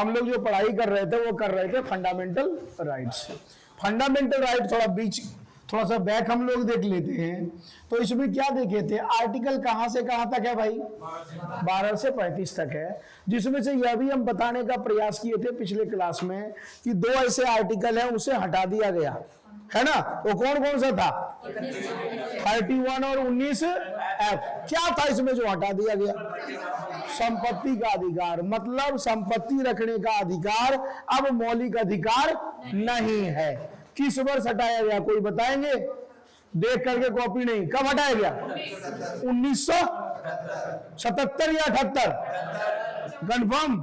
हम लोग जो पढ़ाई कर रहे थे वो कर रहे थे फंडामेंटल राइट्स। फंडामेंटल राइट थोड़ा सा बैक हम लोग देख लेते हैं। तो इसमें क्या देखे थे, आर्टिकल कहां से कहां तक है भाई, 12 से 35 तक है। जिसमें से यह भी हम बताने का प्रयास किए थे पिछले क्लास में कि 2 ऐसे आर्टिकल हैं उसे हटा दिया गया है ना। वो कौन कौन सा था, 31 और 19F। क्या था इसमें जो हटा दिया गया, संपत्ति का अधिकार, मतलब संपत्ति रखने का अधिकार अब मौलिक अधिकार नहीं है। किस वर्ष हटाया गया, कोई बताएंगे, देख करके कॉपी नहीं, कब हटाया गया, 1977 या 78, कंफर्म,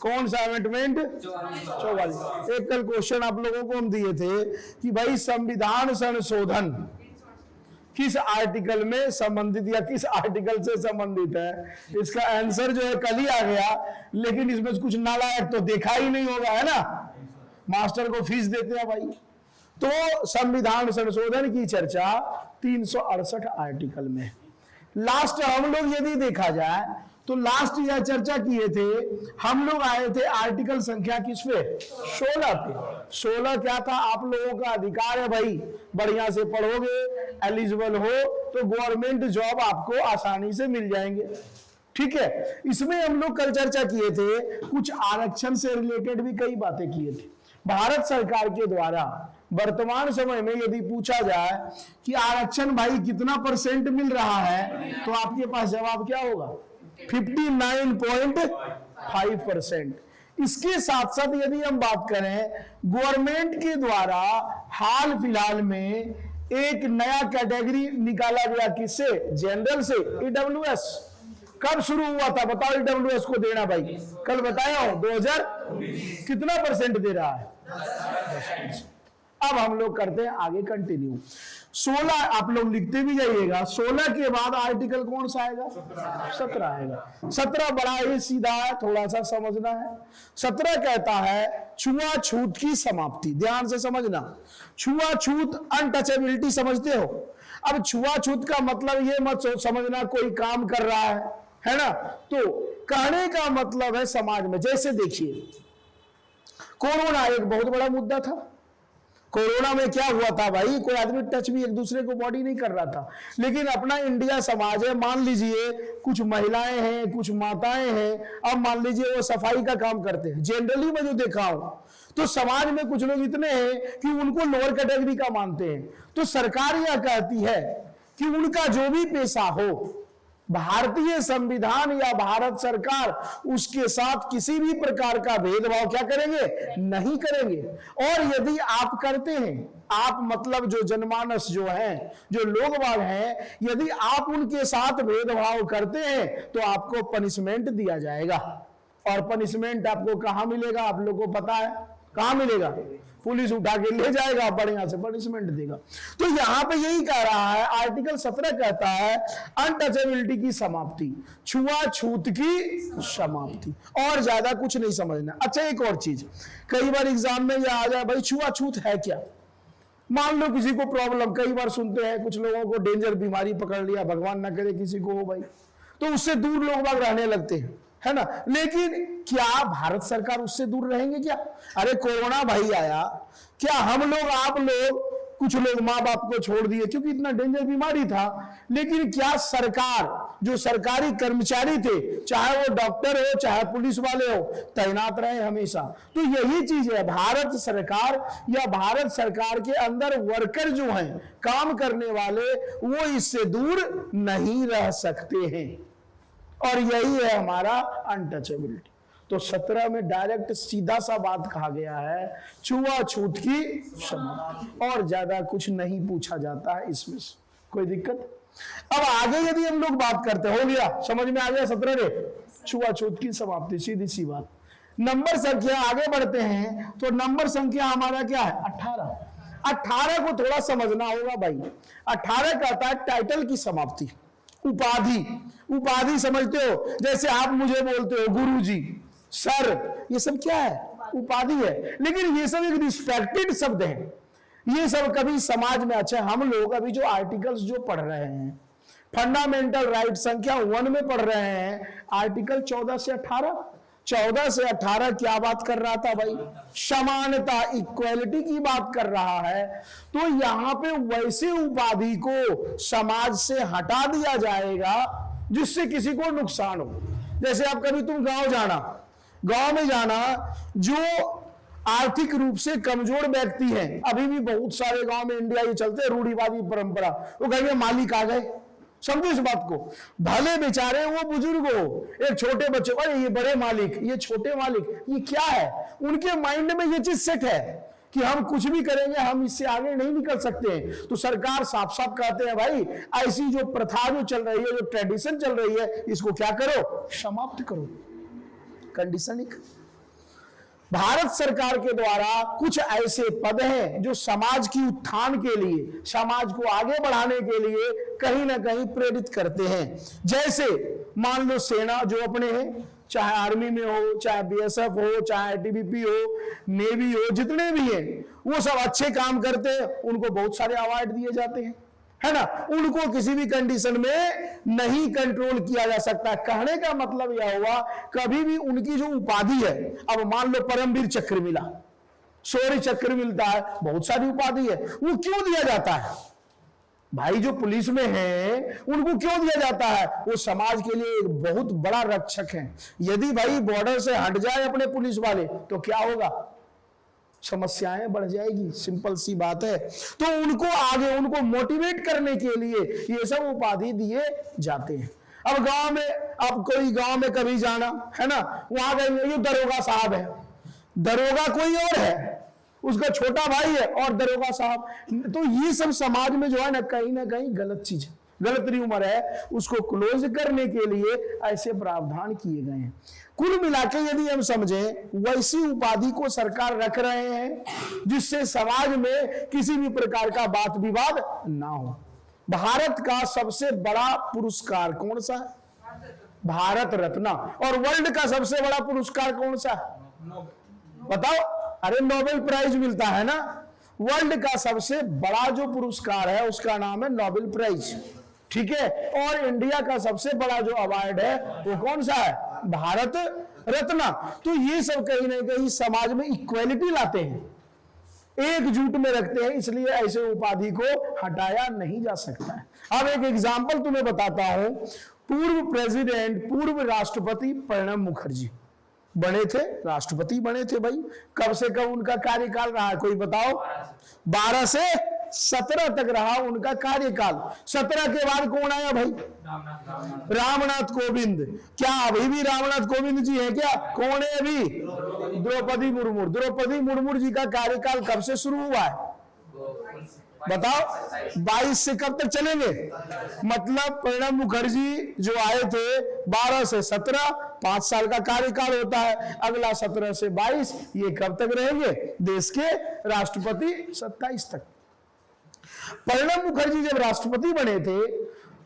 कौन सा अमेंडमेंट, 44। एक कल क्वेश्चन आप लोगों को हम दिए थे कि भाई संविधान संशोधन किस आर्टिकल में संबंधित या किस आर्टिकल से संबंधित है। इसका आंसर जो है कल ही आ गया, लेकिन इसमें कुछ नालायक तो देखा ही नहीं होगा, है ना, मास्टर को फीस देते हैं भाई। तो संविधान संशोधन की चर्चा 368 आर्टिकल में। लास्ट हम लोग यदि देखा जाए तो लास्ट यह चर्चा किए थे, हम लोग आए थे आर्टिकल संख्या किस पे, 16 पे। 16 क्या था, आप लोगों का अधिकार है भाई, बढ़िया से पढ़ोगे, एलिजिबल हो तो गवर्नमेंट जॉब आपको आसानी से मिल जाएंगे, ठीक है। इसमें हम लोग कल चर्चा किए थे, कुछ आरक्षण से रिलेटेड भी कई बातें किए थे। भारत सरकार के द्वारा वर्तमान समय में यदि पूछा जाए कि आरक्षण भाई कितना % मिल रहा है, तो आपके पास जवाब क्या होगा, 59.5%। इसके साथ साथ यदि हम बात करें, गवर्नमेंट के द्वारा हाल फिलहाल में एक नया कैटेगरी निकाला गया, किससे, जनरल से, EWS। कब शुरू हुआ था बताओ EWS को देना भाई, कल बताया हूं 2019। कितना % दे रहा है, 10%। अब हम लोग करते हैं आगे कंटिन्यू। 16 आप लोग लिखते भी जाइएगा, 16 के बाद आर्टिकल कौन सा आएगा, 17 आएगा। 17 बड़ा ही सीधा है, थोड़ा सा समझना है। 17 कहता है छुआछूत की समाप्ति, ध्यान से समझना। छुआछूत अनटचेबिलिटी समझते हो। अब छुआछूत का मतलब ये मत समझना कोई काम कर रहा है ना। तो कहने का मतलब है समाज में, जैसे देखिए कोरोना एक बहुत बड़ा मुद्दा था। कोरोना में क्या हुआ था भाई, कोई आदमी टच भी एक दूसरे को बॉडी नहीं कर रहा था। लेकिन अपना इंडिया समाज है, मान लीजिए कुछ महिलाएं हैं, कुछ माताएं हैं, अब मान लीजिए वो सफाई का काम करते हैं। जनरली मैं जो देखा हूं तो समाज में कुछ लोग इतने हैं कि उनको लोअर कैटेगरी का मानते हैं। तो सरकार यह कहती है कि उनका जो भी पेशा हो, भारतीय संविधान या भारत सरकार उसके साथ किसी भी प्रकार का भेदभाव क्या करेंगे, नहीं करेंगे। और यदि आप करते हैं, आप मतलब जो जनमानस जो है, जो लोग बाग हैं, यदि आप उनके साथ भेदभाव करते हैं तो आपको पनिशमेंट दिया जाएगा। और पनिशमेंट आपको कहां मिलेगा, आप लोग को पता है कहां मिलेगा, पुलिस उठा के ले जाएगा, बढ़िया से पनिशमेंट देगा। तो यहां पे यही कह रहा है, आर्टिकल 17 कहता है अनटचेबिलिटी की समाप्ति, छुआछूत की समाप्ति, और ज्यादा कुछ नहीं समझना। अच्छा एक और चीज, कई बार एग्जाम में यह आ जाए भाई छुआछूत है क्या। मान लो किसी को प्रॉब्लम, कई बार सुनते हैं कुछ लोगों को डेंजर बीमारी पकड़ लिया, भगवान ना करे किसी को हो भाई, तो उससे दूर लोग बाग रहने लगते हैं, है ना। लेकिन क्या भारत सरकार उससे दूर रहेंगे क्या। अरे कोरोना भाई आया, क्या हम लोग, आप लोग, कुछ लोग माँ बाप को छोड़ दिए क्योंकि इतना डेंजर बीमारी था, लेकिन क्या सरकार, जो सरकारी कर्मचारी थे, चाहे वो डॉक्टर हो चाहे पुलिस वाले हो, तैनात रहे हमेशा। तो यही चीज है, भारत सरकार या भारत सरकार के अंदर वर्कर जो हैं, काम करने वाले, वो इससे दूर नहीं रह सकते हैं। और यही है हमारा अनटचेबिलिटी। तो 17 में डायरेक्ट सीधा सा बात कहा गया है, छुआछूत की समाप्ति, और ज्यादा कुछ नहीं पूछा जाता है इसमें से, कोई दिक्कत। अब आगे यदि हम लोग बात करते, हो गया, समझ में आ गया 17 रे, छुआछूत की समाप्ति, सीधी सी बात। नंबर संख्या आगे बढ़ते हैं, तो नंबर संख्या हमारा क्या है, 18। 18 को थोड़ा समझना होगा भाई। 18 कहता है टाइटल की समाप्ति, उपाधि। उपाधि समझते हो, जैसे आप मुझे बोलते हो गुरुजी, सर, ये सब क्या है, उपाधि है। लेकिन ये सब एक रिस्पेक्टेड शब्द है, ये सब कभी समाज में। अच्छा, हम लोग अभी जो आर्टिकल्स जो पढ़ रहे हैं, फंडामेंटल राइट संख्या 1 में पढ़ रहे हैं, आर्टिकल 14 से 18, 14 से 18 क्या बात कर रहा था भाई? समानता, इक्वालिटी की बात कर रहा है। तो यहां पे वैसे उपाधि को समाज से हटा दिया जाएगा जिससे किसी को नुकसान हो। जैसे आप कभी तुम गांव में जाना, जो आर्थिक रूप से कमजोर व्यक्ति हैं, अभी भी बहुत सारे गांव में इंडिया ये चलते हैं रूढ़िवादी परंपरा, वो कहेंगे मालिक आ गए। समझो इस बात को, भले बेचारे वो बुजुर्ग हो, एक छोटे बच्चे, अरे ये बड़े मालिक, ये छोटे मालिक, ये क्या है? उनके माइंड में ये चीज सेट है कि हम कुछ भी करेंगे, हम इससे आगे नहीं निकल सकते हैं। तो सरकार साफ साफ कहते हैं भाई, ऐसी जो प्रथा जो चल रही है, जो ट्रेडिशन चल रही है, इसको क्या करो? समाप्त करो। कंडीशनिंग। भारत सरकार के द्वारा कुछ ऐसे पद हैं जो समाज की उत्थान के लिए, समाज को आगे बढ़ाने के लिए कहीं ना कहीं प्रेरित करते हैं। जैसे मान लो सेना जो अपने हैं, चाहे आर्मी में हो, चाहे बीएसएफ हो, चाहे आईटीबीपी हो, नेवी हो, जितने भी हैं वो सब अच्छे काम करते हैं, उनको बहुत सारे अवार्ड दिए जाते हैं, है ना। उनको किसी भी कंडीशन में नहीं कंट्रोल किया जा सकता। कहने का मतलब यह हुआ, कभी भी उनकी जो उपाधि है, अब मान लो परमवीर चक्र मिला, शौर्य चक्र मिलता है, बहुत सारी उपाधि है, वो क्यों दिया जाता है भाई? जो पुलिस में है उनको क्यों दिया जाता है? वो समाज के लिए एक बहुत बड़ा रक्षक है। यदि भाई बॉर्डर से हट जाए अपने पुलिस वाले तो क्या होगा? समस्याएं बढ़ जाएगी, सिंपल सी बात है। तो उनको आगे, उनको मोटिवेट करने के लिए ये सब उपाधि दिए जाते हैं। अब गांव में, अब कोई गांव में कभी जाना है ना, वहां गए, ये दरोगा साहब है, दरोगा कोई और है, उसका छोटा भाई है और दरोगा साहब। तो ये सब समाज में जो है ना कहीं गलत चीज है, गलत र्यूमर है, उसको क्लोज करने के लिए ऐसे प्रावधान किए गए हैं। कुल मिलाकर यदि हम समझें, वैसी उपाधि को सरकार रख रहे हैं जिससे समाज में किसी भी प्रकार का वाद विवाद ना हो। भारत का सबसे बड़ा पुरस्कार कौन सा है? भारत रत्न। और वर्ल्ड का सबसे बड़ा पुरस्कार कौन सा है? बताओ। अरे नोबेल प्राइज मिलता है ना। वर्ल्ड का सबसे बड़ा जो पुरस्कार है उसका नाम है नोबेल प्राइज, ठीक है। और इंडिया का सबसे बड़ा जो अवार्ड है वो कौन सा है? भारत रत्न। तो ये सब कहीं ना कहीं समाज में इक्वालिटी लाते हैं, एकजुट में रखते हैं, इसलिए ऐसे उपाधि को हटाया नहीं जा सकता है। अब एक एग्जांपल तुम्हें बताता हूं। पूर्व प्रेसिडेंट, पूर्व राष्ट्रपति प्रणब मुखर्जी बने थे, राष्ट्रपति बने थे भाई। कब से कब उनका कार्यकाल रहा, कोई बताओ? 12 से 17 तक रहा उनका कार्यकाल। 17 के बाद कौन आया भाई? रामनाथ कोविंद। क्या अभी भी रामनाथ कोविंद जी हैं क्या? कौन है अभी? द्रौपदी मुर्मू। द्रौपदी मुर्मू जी का कार्यकाल कब से शुरू हुआ है बताओ? 22 से कब तक चलेंगे? मतलब प्रणब मुखर्जी जो आए थे 12 से 17, 5 साल का कार्यकाल होता है। अगला 17 से 22, ये कब तक रहेंगे देश के राष्ट्रपति? 27 तक। प्रणब मुखर्जी जब राष्ट्रपति बने थे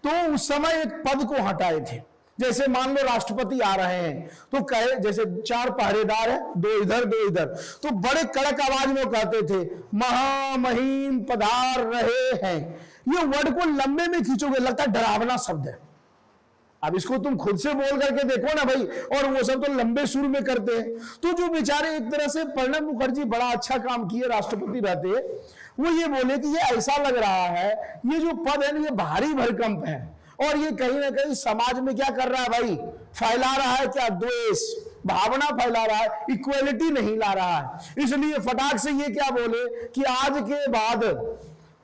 तो उस समय एक पद को हटाए थे। जैसे मान लो राष्ट्रपति आ रहे हैं तो कहे, जैसे 4 पहरेदार है, 2 इधर 2 इधर, तो बड़े कड़क आवाज में कहते थे महामहिम पधार रहे हैं। ये वर्ड को लंबे में खींचोगे लगता है डरावना शब्द है। अब इसको तुम खुद से बोल करके देखो ना भाई, और वो सब तो लंबे सुर में करते हैं। तो जो बेचारे एक तरह से प्रणब मुखर्जी बड़ा अच्छा काम किए राष्ट्रपति रहते, वो ये बोले कि ये ऐसा लग रहा है ये जो पद है ये भारी भरकम है, और ये कहीं ना कहीं समाज में क्या कर रहा है भाई? फैला रहा है क्या? द्वेष भावना फैला रहा है, इक्वालिटी नहीं ला रहा है। इसलिए फटाक से ये क्या बोले कि आज के बाद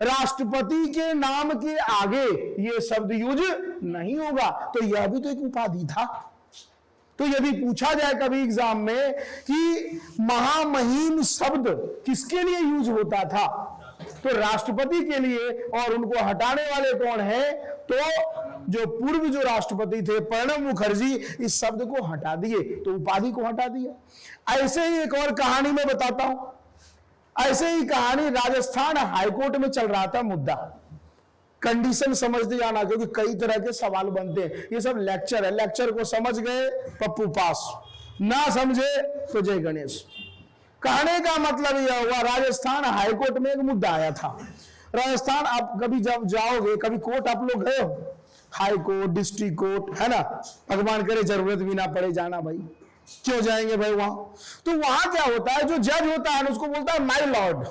राष्ट्रपति के नाम के आगे ये शब्द यूज नहीं होगा। तो यह भी तो एक उपाधि था। तो यदि पूछा जाए कभी एग्जाम में कि महामहिम शब्द किसके लिए यूज होता था, तो राष्ट्रपति के लिए, और उनको हटाने वाले कौन है? तो जो पूर्व जो राष्ट्रपति थे प्रणब मुखर्जी, इस शब्द को हटा दिए, तो उपाधि को हटा दिया। ऐसे ही एक और कहानी मैं बताता हूं। ऐसे ही कहानी राजस्थान हाईकोर्ट में चल रहा था मुद्दा। कंडीशन समझते जाना, क्योंकि कई तरह के सवाल बनते हैं। ये सब लेक्चर है, लेक्चर को समझ गए पप्पू पास, ना समझे तो जय गणेश। कहने का मतलब यह हुआ, राजस्थान हाईकोर्ट में एक मुद्दा आया था। राजस्थान, आप कभी जब जाओगे, कभी कोर्ट आप लोग गए हो? हाई कोर्ट, डिस्ट्रिक्ट कोर्ट, है ना? भगवान करे जरूरत भी ना पड़े जाना भाई, क्यों जाएंगे भाई वहां? तो वहां क्या होता है, जो जज होता है उसको बोलता है माय लॉर्ड।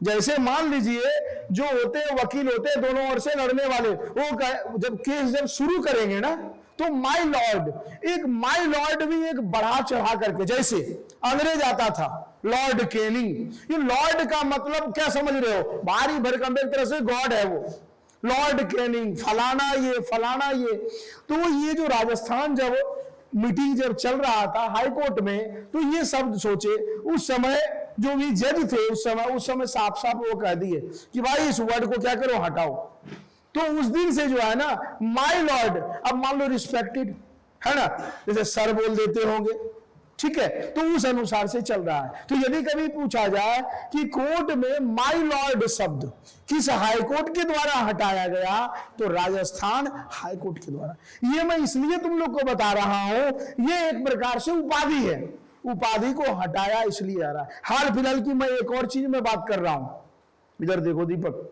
जैसे मान लीजिए जो होते हैं वकील होते हैं दोनों ओर से लड़ने वाले, वो जब केस जब शुरू करेंगे ना तो माय लॉर्ड, एक माय लॉर्ड भी एक बढ़ा चढ़ा करके, जैसे अंग्रेज आता था लॉर्ड कैनिंग। ये लॉर्ड का मतलब क्या समझ रहे हो? भारी भरकम एक तरह से गॉड है वो, लॉर्ड कैनिंग, फलाना ये फलाना ये। तो ये जो राजस्थान जब मीटिंग जब चल रहा था हाई कोर्ट में, तो ये शब्द सोचे उस समय जो भी जज थे उस समय साफ साफ वो कह दिए कि भाई इस वर्ड को क्या करो, हटाओ। तो उस दिन से जो है ना माय लॉर्ड, अब मान लो रिस्पेक्टेड है ना, जैसे सर बोल देते होंगे, ठीक है, तो उस अनुसार से चल रहा है। तो यदि कभी पूछा जाए कि कोर्ट में माय लॉर्ड शब्द किस हाई कोर्ट के द्वारा हटाया गया, तो राजस्थान हाई कोर्ट के द्वारा। ये मैं इसलिए तुम लोग को बता रहा हूं, ये एक प्रकार से उपाधि है, उपाधि को हटाया इसलिए आ रहा है। हाल फिलहाल की मैं एक और चीज में बात कर रहा हूं, इधर देखो दीपक,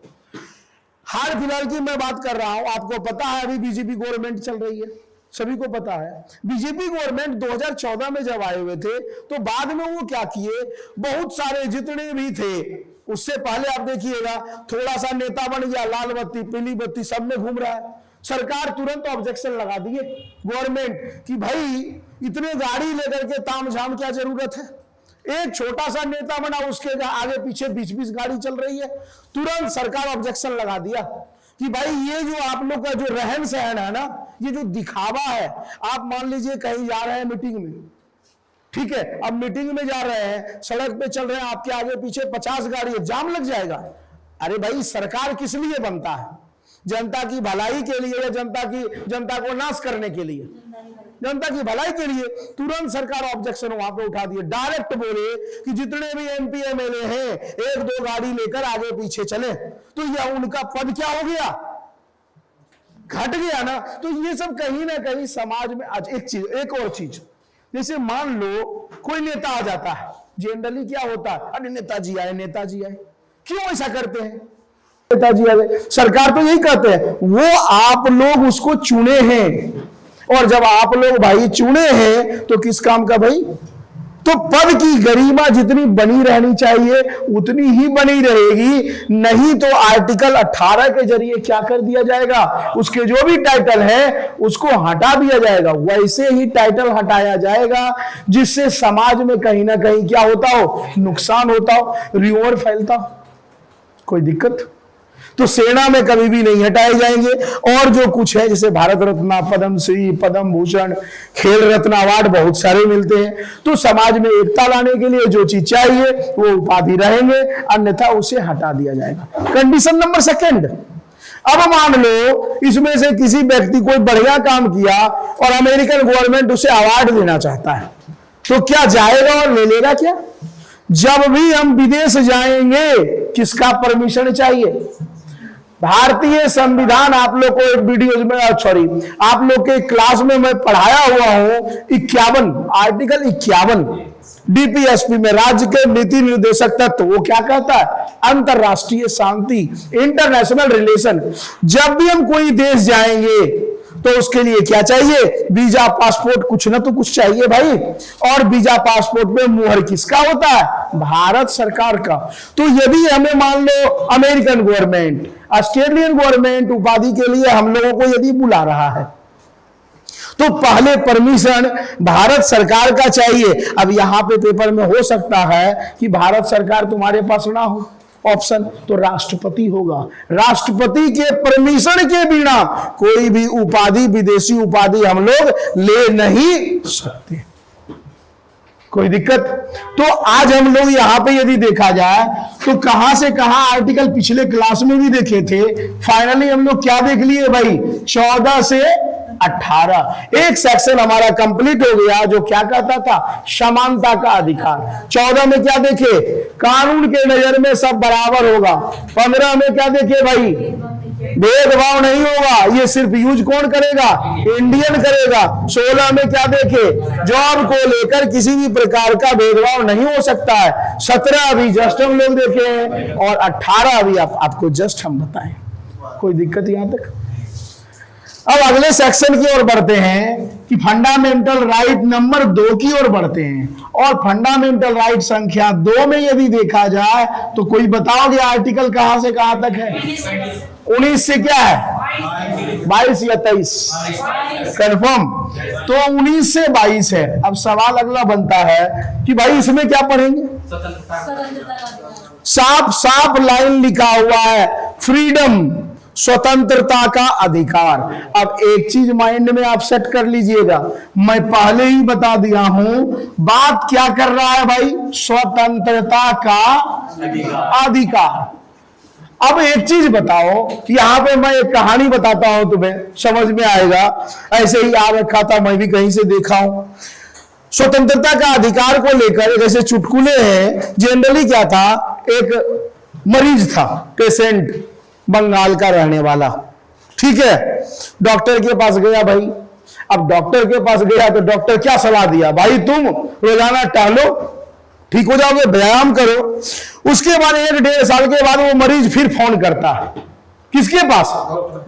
हाल फिलहाल की मैं बात कर रहा हूं। आपको पता है अभी बीजेपी गवर्नमेंट चल रही है, सभी को पता है। बीजेपी गवर्नमेंट 2014 में जब आए हुए थे तो बाद में वो क्या किए, बहुत सारे जितने भी थे, उससे पहले आप देखिएगा थोड़ा सा नेता बन गया, लाल बत्ती पीली बत्ती सब में घूम रहा है, सरकार तुरंत ऑब्जेक्शन लगा दिए गवर्नमेंट कि भाई इतने गाड़ी लेकर के तामझाम क्या जरूरत है। एक छोटा सा नेता बना, उसके आगे पीछे 20-20 गाड़ी चल रही है, तुरंत सरकार ऑब्जेक्शन लगा दिया कि भाई ये जो आप लोग का जो रहन सहन है ना, ये जो दिखावा है, आप मान लीजिए कहीं जा रहे हैं मीटिंग में, ठीक है, अब मीटिंग में जा रहे हैं, सड़क पे चल रहे हैं, आपके आगे पीछे 50 गाड़ी है, जाम लग जाएगा। अरे भाई सरकार किस लिए बनता है? जनता की भलाई के लिए या जनता को नाश करने के लिए? जनता की भलाई के लिए। तुरंत सरकार ऑब्जेक्शन वहां पे उठा दिए, डायरेक्ट बोले कि जितने भी एमपी एमएलए हैं 1-2 गाड़ी लेकर आगे पीछे चले, तो यह उनका पद क्या हो गया, घट गया ना। तो ये सब कहीं ना कहीं समाज में आज एक और चीज, जैसे मान लो कोई नेता आ जाता है, जनरली क्या होता है, अरे नेताजी आए, क्यों ऐसा करते हैं? नेताजी आए, सरकार तो यही कहते हैं, वो आप लोग उसको चुने हैं, और जब आप लोग भाई चुने हैं तो किस काम का भाई? तो पद की गरिमा जितनी बनी रहनी चाहिए उतनी ही बनी रहेगी, नहीं तो आर्टिकल 18 के जरिए क्या कर दिया जाएगा, उसके जो भी टाइटल है उसको हटा दिया जाएगा। वैसे ही टाइटल हटाया जाएगा जिससे समाज में कहीं ना कहीं क्या होता हो, नुकसान होता हो, रिवॉर्ड फैलता हो, कोई दिक्कत। तो सेना में कभी भी नहीं हटाए जाएंगे। और जो कुछ है जैसे भारत रत्न, पद्मश्री, पद्म भूषण, खेल रत्न अवार्ड बहुत सारे मिलते हैं। तो समाज में एकता लाने के लिए जो चीज चाहिए वो उपाधि रहेंगे, अन्यथा उसे हटा दिया जाएगा। कंडीशन नंबर 2, अब मान लो इसमें से किसी व्यक्ति कोई बढ़िया काम किया और अमेरिकन गवर्नमेंट उसे अवार्ड देना चाहता है, तो क्या जाएगा और ले लेगा क्या? जब भी हम विदेश जाएंगे किसका परमिशन चाहिए? भारतीय संविधान आप लोग को एक वीडियो में आप लोग के क्लास में मैं पढ़ाया हुआ हूं, 51 आर्टिकल 51 डीपीएसपी में राज्य के नीति निर्देशक तत्व, वो क्या कहता है? अंतरराष्ट्रीय शांति, इंटरनेशनल रिलेशन। जब भी हम कोई देश जाएंगे तो उसके लिए क्या चाहिए? वीजा, पासपोर्ट, कुछ ना तो कुछ चाहिए भाई। और वीजा पासपोर्ट में मुहर किसका होता है? भारत सरकार का। तो यदि हमें मान लो अमेरिकन गवर्नमेंट, ऑस्ट्रेलियन गवर्नमेंट उपाधि के लिए हम लोगों को यदि बुला रहा है तो पहले परमिशन भारत सरकार का चाहिए। अब यहां पे पेपर में हो सकता है कि भारत सरकार तुम्हारे पास ना हो ऑप्शन, तो राष्ट्रपति होगा। राष्ट्रपति के परमिशन के बिना कोई भी उपाधि, विदेशी उपाधि हम लोग ले नहीं सकते, कोई दिक्कत। तो आज हम लोग यहां पे यदि देखा जाए तो कहां से कहां आर्टिकल पिछले क्लास में भी देखे थे, फाइनली हम लोग क्या देख लिए भाई? 14 से 18 एक सेक्शन हमारा कंप्लीट हो गया जो क्या कहता था? समानता का अधिकार। 14 में क्या देखे? कानून के नजर में सब बराबर होगा। 15 में क्या देखे भाई? भेदभाव नहीं होगा, ये सिर्फ यूज कौन करेगा? इंडियन करेगा। 16 में क्या देखे? जॉब को लेकर किसी भी प्रकार का भेदभाव नहीं हो सकता है। 17 अभी जस्ट हम लोग देखे हैं और 18 अभी आपको जस्ट हम बताएं, कोई दिक्कत यहां तक? अब अगले सेक्शन की ओर बढ़ते हैं कि फंडामेंटल राइट नंबर 2 की ओर बढ़ते हैं। और फंडामेंटल राइट संख्या 2 में यदि देखा जाए तो कोई बताओगे आर्टिकल कहां से कहां तक है? 19 से क्या है? 22 या 23? कंफर्म? तो 19 से 22 है। अब सवाल अगला बनता है कि भाई इसमें क्या पढ़ेंगे? साफ साफ लाइन लिखा हुआ है, फ्रीडम, स्वतंत्रता का अधिकार। अब एक चीज माइंड में आप सेट कर लीजिएगा, मैं पहले ही बता दिया हूं, बात क्या कर रहा है भाई? स्वतंत्रता का अधिकार। अब एक चीज बताओ, यहां पे मैं एक कहानी बताता हूं, तुम्हें समझ में आएगा। ऐसे ही याद रखा था, मैं भी कहीं से देखा हूं। स्वतंत्रता का अधिकार को लेकर जैसे चुटकुले हैं। जनरली क्या था, एक मरीज था, पेशेंट, बंगाल का रहने वाला, ठीक है। डॉक्टर के पास गया भाई। अब डॉक्टर के पास गया तो डॉक्टर क्या सलाह दिया? भाई तुम रोजाना टहलो, ठीक हो जाओगे, व्यायाम करो। उसके बाद 1-1.5 साल के बाद वो मरीज फिर फोन करता है, किसके पास?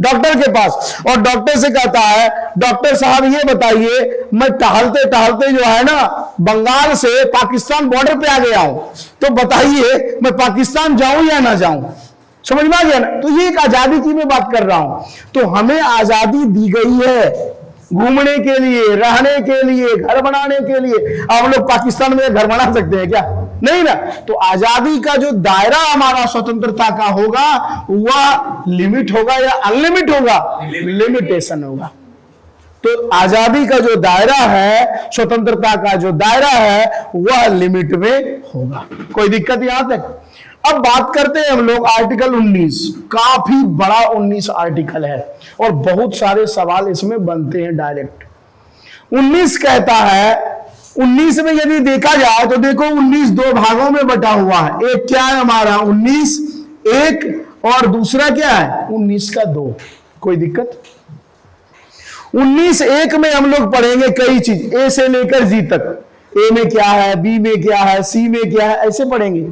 डॉक्टर के पास। और डॉक्टर से कहता है, डॉक्टर साहब ये बताइए, मैं टहलते टहलते जो है ना बंगाल से पाकिस्तान बॉर्डर पे आ गया हूं, तो बताइए मैं पाकिस्तान जाऊं या ना जाऊं? समझ में आ गया ना? तो ये एक आजादी की मैं बात कर रहा हूं। तो हमें आजादी दी गई है घूमने के लिए, रहने के लिए, घर बनाने के लिए। अब हम लोग पाकिस्तान में घर बना सकते हैं क्या? नहीं ना। तो आजादी का जो दायरा हमारा स्वतंत्रता का होगा वह लिमिट होगा या अनलिमिट होगा? लिमिटेशन होगा। तो आजादी का जो दायरा है, स्वतंत्रता का जो दायरा है, वह लिमिट में होगा। कोई दिक्कत यहां तक? अब बात करते हैं हम लोग आर्टिकल 19। काफी बड़ा 19 आर्टिकल है और बहुत सारे सवाल इसमें बनते हैं डायरेक्ट। 19 कहता है, 19 में यदि देखा जाए तो देखो 19 2 भागों में बटा हुआ है। एक क्या है हमारा 19 1 और दूसरा क्या है 19 का 2। कोई दिक्कत? 19 1 में हम लोग पढ़ेंगे कई चीज, ए से लेकर जी तक। ए में क्या है, बी में क्या है, सी में क्या है, ऐसे पढ़ेंगे।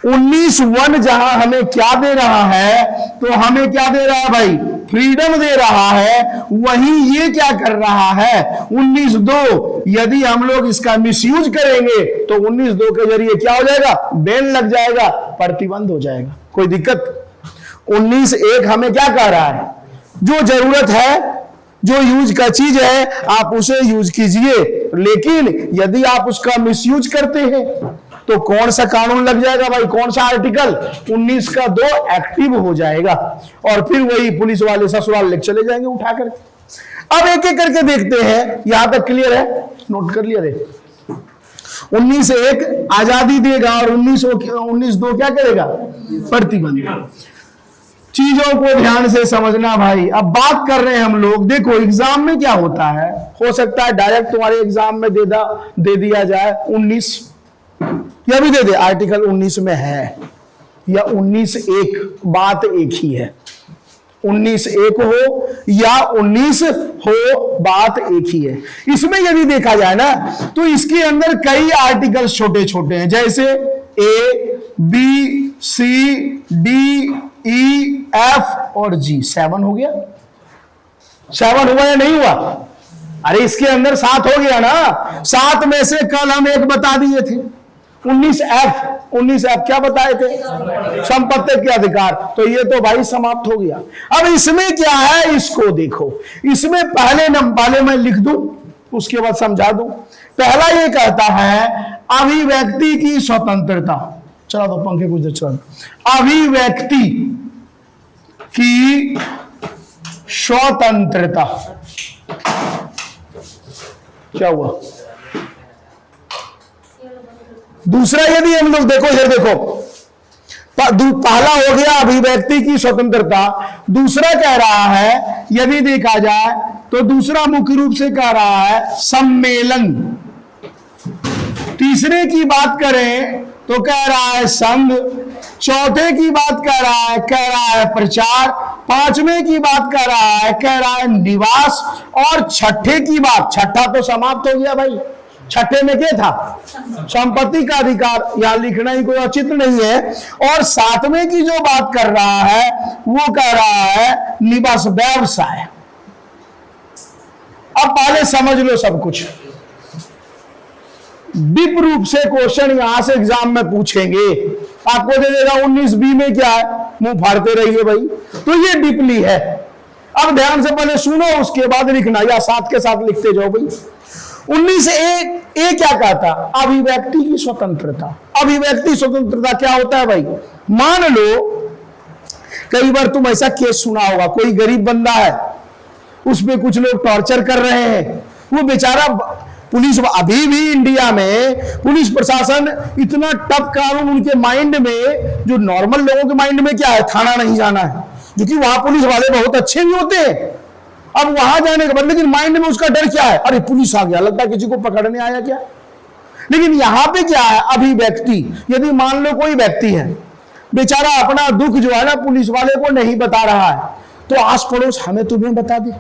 19(1) जहां हमें क्या दे रहा है, तो हमें क्या दे रहा है भाई? फ्रीडम दे रहा है। वहीं ये क्या कर रहा है 19(2) यदि हम लोग इसका मिसयूज करेंगे तो 19(2) के जरिए क्या हो जाएगा? बैन लग जाएगा, प्रतिबंध हो जाएगा। कोई दिक्कत? 19(1) हमें क्या कह रहा है? जो जरूरत है, जो यूज का चीज है, आप उसे यूज कीजिए, लेकिन यदि आप उसका मिसयूज करते हैं तो कौन सा कानून लग जाएगा भाई? कौन सा आर्टिकल? 19 का 2 एक्टिव हो जाएगा और फिर वही पुलिस वाले ससुराल लेके चले जाएंगे उठा करके। अब एक एक करके देखते हैं। यहां तक क्लियर है? नोट कर लिया रे। 19(1) आजादी देगा और 19(2) क्या करेगा? प्रतिबंध। चीजों को ध्यान से समझना भाई। अब बात कर रहे हैं हम लोग, देखो एग्जाम में क्या होता है, हो सकता है डायरेक्ट तुम्हारे एग्जाम में दे दिया जाए 19, या भी दे दे आर्टिकल 19 में है या 19(1), बात एक ही है। 19(1) हो या 19 हो, बात एक ही है। इसमें यदि देखा जाए ना तो इसके अंदर कई आर्टिकल्स छोटे छोटे हैं, जैसे ए, बी, सी, डी, ई, एफ और जी। 7 हो गया? 7 हुआ या नहीं हुआ? अरे इसके अंदर 7 हो गया ना। 7 में से कल हम एक बता दिए थे 19(f) क्या बताए थे? संपत्ति के अधिकार। तो ये तो भाई समाप्त हो गया। अब इसमें क्या है, इसको देखो। इसमें पहले मैं लिख दूं, उसके बाद समझा दूं। पहला ये कहता है अभिव्यक्ति की स्वतंत्रता। चला दो पंखे कुछ देर चला दो। अभिव्यक्ति की स्वतंत्रता। क्या हुआ? दूसरा यदि हम लोग देखो, इधर देखो, पहला हो गया अभिव्यक्ति की स्वतंत्रता। दूसरा कह रहा है, यदि देखा जाए तो दूसरा मुख्य रूप से कह रहा है सम्मेलन। तीसरे की बात करें तो कह रहा है संघ। चौथे की बात कह रहा है प्रचार। पांचवें की बात कह रहा है निवास। और छठे की बात, छठा तो समाप्त हो गया भाई। छठे में क्या था? संपत्ति का अधिकार। यहां लिखना ही कोई औचित्य नहीं है। और 7वें की जो बात कर रहा है वो कह रहा है निवास, व्यवसाय। अब पहले समझ लो सब कुछ। डीप रूप से क्वेश्चन यहां से एग्जाम में पूछेंगे, आपको दे देगा 19B में क्या है, मुंह फाड़ते रहिए भाई। तो ये डीपली है। अब ध्यान से पहले सुनो, उसके बाद लिखना, या साथ के साथ लिखते जाओ भाई। 19A क्या कहता? अभिव्यक्ति की स्वतंत्रता। अभिव्यक्ति स्वतंत्रता क्या होता है भाई? मान लो कई बार तुम ऐसा केस सुना होगा, कोई गरीब बंदा है, उसमें कुछ लोग टॉर्चर कर रहे हैं, वो बेचारा पुलिस, अभी भी इंडिया में पुलिस प्रशासन इतना टफ कानून उनके माइंड में, जो नॉर्मल लोगों के माइंड में क्या है, थाना नहीं जाना है, क्योंकि वहां पुलिस वाले बहुत अच्छे भी होते हैं। अब वहां जाने के बाद लेकिन माइंड में उसका डर क्या है, अरे पुलिस आ गया, लगता है किसी को पकड़ने आया क्या। लेकिन यहां पे क्या है, अभिव्यक्ति। यदि मान लो कोई व्यक्ति है, बेचारा अपना दुख जो है ना पुलिस वाले को नहीं बता रहा है, तो आस पड़ोस हमें तुम्हें बता दे,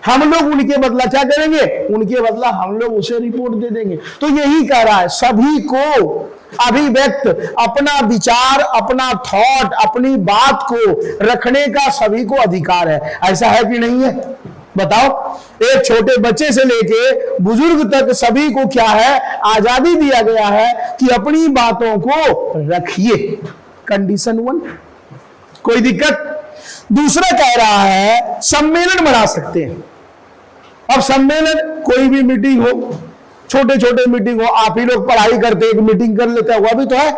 हम लोग उनके बदला क्या करेंगे, उनके बदला हम लोग उसे रिपोर्ट दे देंगे। तो यही कह रहा है, सभी को अभिव्यक्त, अपना विचार, अपना थॉट, अपनी बात को रखने का सभी को अधिकार है। ऐसा है कि नहीं है? बताओ। एक छोटे बच्चे से लेके बुजुर्ग तक सभी को क्या है, आजादी दिया गया है कि अपनी बातों को रखिए। कंडीशन 1, कोई दिक्कत? दूसरा कह रहा है सम्मेलन बना सकते हैं। अब सम्मेलन कोई भी मीटिंग हो, छोटे छोटे मीटिंग हो, आप ही लोग पढ़ाई करते एक मीटिंग कर लेते, हुआ भी तो है।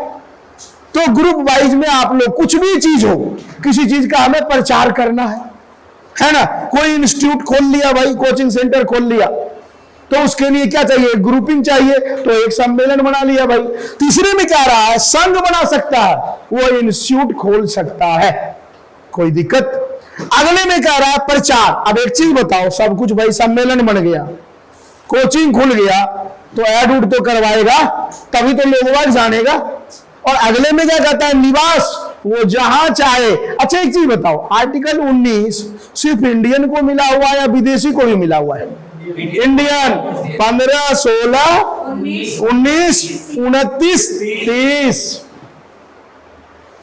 तो ग्रुप वाइज में आप लोग कुछ भी चीज हो, किसी चीज का हमें प्रचार करना है ना। कोई इंस्टीट्यूट खोल लिया भाई, कोचिंग सेंटर खोल लिया, तो उसके लिए क्या चाहिए, ग्रुपिंग चाहिए, तो एक सम्मेलन बना लिया भाई। तीसरे में क्या रहा है, संघ बना सकता है, वो इंस्टीट्यूट खोल सकता है, कोई दिक्कत? अगले में क्या रहा है, प्रचार। अब एक चीज बताओ, सब कुछ भाई सम्मेलन बन गया, कोचिंग खुल गया, तो ऐड उड तो करवाएगा, तभी तो लोग जानेगा। और अगले में क्या कहता है, निवास, वो जहां चाहे। अच्छा एक चीज बताओ, आर्टिकल 19 सिर्फ इंडियन को मिला हुआ है या विदेशी को भी मिला हुआ है? इंडियन 15, 16, 19, 29, 30।